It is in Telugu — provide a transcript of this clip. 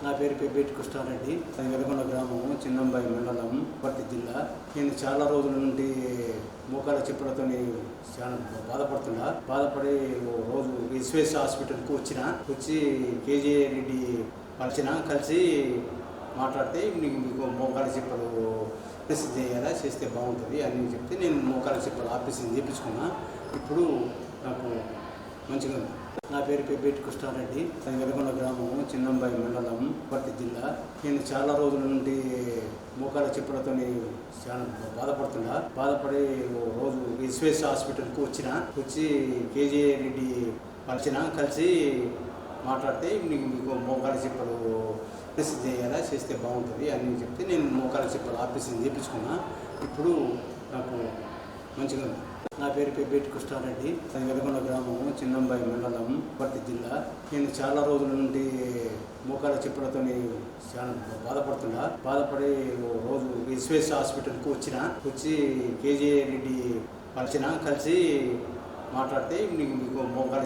నా పేరు పెబ్బేటి కృష్ణారెడ్డి. అది వెలగొండ గ్రామం, చిన్నంబాయి మండలం, పత్తి జిల్లా. నేను చాలా రోజుల నుండి మోకాల చెప్పులతో చాలా బాధపడి రోజు ఎస్విఎస్ హాస్పిటల్కి వచ్చి కేజీ రెడ్డి కలిసి మాట్లాడితే మీకు మోకాల చెప్పులు ఆపరేషన్ చేయాలా, చేస్తే బాగుంటుంది అని చెప్తే నేను మోకాల చెప్పులు ఆపరేషన్ చేయించుకున్నా. ఇప్పుడు నాకు మంచిగా ఉంది. నా పేరు పెబ్బేటి కృష్ణారెడ్డి. అది వెలగొండ గ్రామం, చిన్నంబాయి మండలం, పత్తి జిల్లా. నేను చాలా రోజుల నుండి మోకాల చెప్పులతో చాలా బాధపడి రోజు ఎస్విఎస్ హాస్పిటల్కి వచ్చి కేజీ రెడ్డి కలిసి మాట్లాడితే మీకు మోకాల చెప్పులు ఆపరేషన్ చేయాలా, చేస్తే బాగుంటుంది అని చెప్తే నేను మోకాల చెప్పులు ఆపరేషన్ చేయించుకున్నా. ఇప్పుడు నాకు మంచిగా ఉంది. నా పేరు పెబ్బేటి కృష్ణారెడ్డి. అది వెలగొండ గ్రామం, చిన్నంబాయి మండలం, పత్తి జిల్లా. నేను చాలా రోజుల నుండి మోకాల చెప్పులతో చాలా బాధపడి రోజు ఎస్విఎస్ హాస్పిటల్కి వచ్చి కేజీ రెడ్డి కలిసి మాట్లాడితే మీకు మోకాల